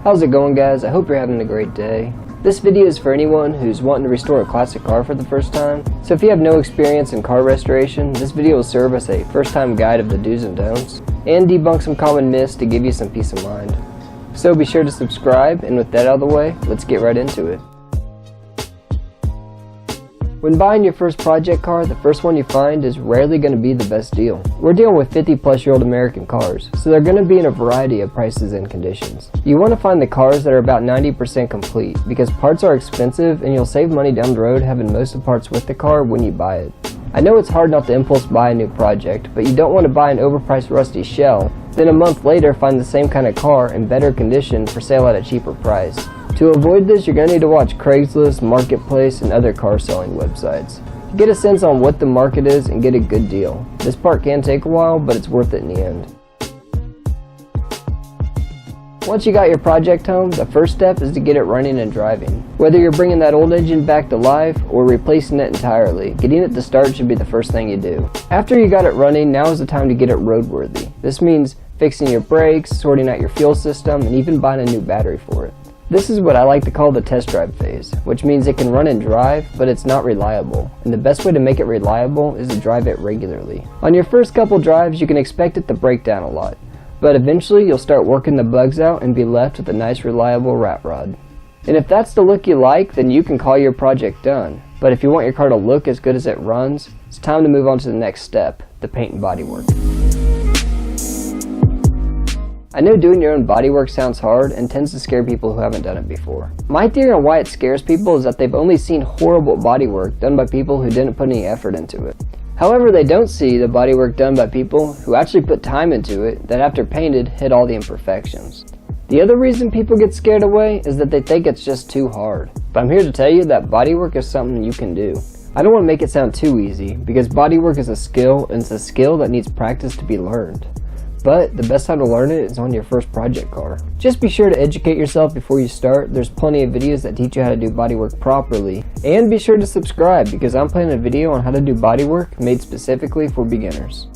How's it going, guys? I hope you're having a great day. This video is for anyone who's wanting to restore a classic car for the first time. So if you have no experience in car restoration, this video will serve as a first-time guide of the do's and don'ts, and debunk some common myths to give you some peace of mind. So be sure to subscribe, and with that out of the way, let's get right into it. When buying your first project car, the first one you find is rarely going to be the best deal. We're dealing with 50-plus-year-old American cars, so they're going to be in a variety of prices and conditions. You want to find the cars that are about 90% complete, because parts are expensive and you'll save money down the road having most of the parts with the car when you buy it. I know it's hard not to impulse buy a new project, but you don't want to buy an overpriced rusty shell, then a month later find the same kind of car in better condition for sale at a cheaper price. To avoid this, you're going to need to watch Craigslist, Marketplace, and other car selling websites. Get a sense on what the market is and get a good deal. This part can take a while, but it's worth it in the end. Once you got your project home, the first step is to get it running and driving. Whether you're bringing that old engine back to life or replacing it entirely, getting it to start should be the first thing you do. After you got it running, now is the time to get it roadworthy. This means fixing your brakes, sorting out your fuel system, and even buying a new battery for it. This is what I like to call the test drive phase, which means it can run and drive, but it's not reliable. And the best way to make it reliable is to drive it regularly. On your first couple drives, you can expect it to break down a lot, but eventually you'll start working the bugs out and be left with a nice reliable rat rod. And if that's the look you like, then you can call your project done. But if you want your car to look as good as it runs, it's time to move on to the next step, the paint and body work. I know doing your own bodywork sounds hard and tends to scare people who haven't done it before. My theory on why it scares people is that they've only seen horrible bodywork done by people who didn't put any effort into it. However, they don't see the bodywork done by people who actually put time into it that after painted hid all the imperfections. The other reason people get scared away is that they think it's just too hard. But I'm here to tell you that bodywork is something you can do. I don't want to make it sound too easy, because bodywork is a skill, and it's a skill that needs practice to be learned. But the best time to learn it is on your first project car. Just be sure to educate yourself before you start. There's plenty of videos that teach you how to do bodywork properly. And be sure to subscribe, because I'm planning a video on how to do bodywork made specifically for beginners.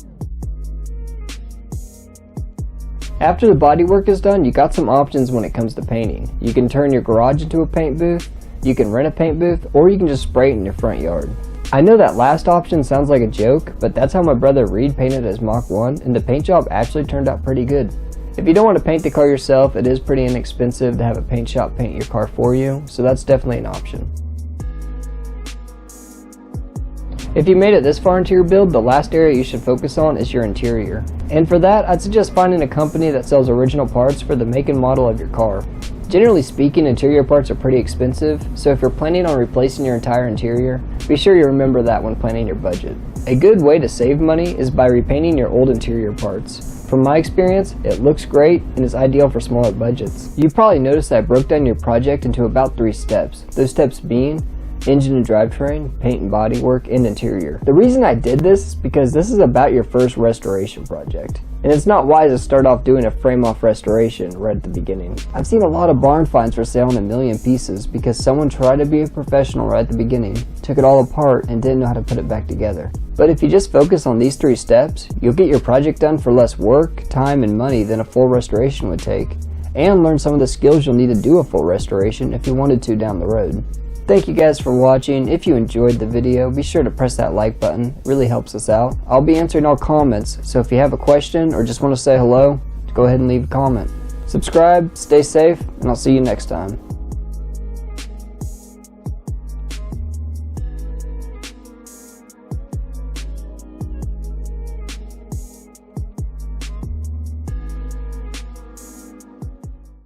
After the bodywork is done, you got some options when it comes to painting. You can turn your garage into a paint booth, you can rent a paint booth, or you can just spray it in your front yard. I know that last option sounds like a joke, but that's how my brother Reed painted his Mach 1, and the paint job actually turned out pretty good. If you don't want to paint the car yourself, it is pretty inexpensive to have a paint shop paint your car for you, so that's definitely an option. If you made it this far into your build, the last area you should focus on is your interior. And for that, I'd suggest finding a company that sells original parts for the make and model of your car. Generally speaking, interior parts are pretty expensive, so if you're planning on replacing your entire interior, be sure you remember that when planning your budget. A good way to save money is by repainting your old interior parts. From my experience, it looks great and is ideal for smaller budgets. You probably noticed that I broke down your project into about 3 steps, those steps being engine and drivetrain, paint and bodywork, and interior. The reason I did this is because this is about your first restoration project. And it's not wise to start off doing a frame-off restoration right at the beginning. I've seen a lot of barn finds for sale in a million pieces because someone tried to be a professional right at the beginning, took it all apart, and didn't know how to put it back together. But if you just focus on these 3 steps, you'll get your project done for less work, time, and money than a full restoration would take, and learn some of the skills you'll need to do a full restoration if you wanted to down the road. Thank you guys for watching. If you enjoyed the video, be sure to press that like button. It really helps us out. I'll be answering all comments, so if you have a question or just want to say hello, go ahead and leave a comment. Subscribe, stay safe, and I'll see you next time.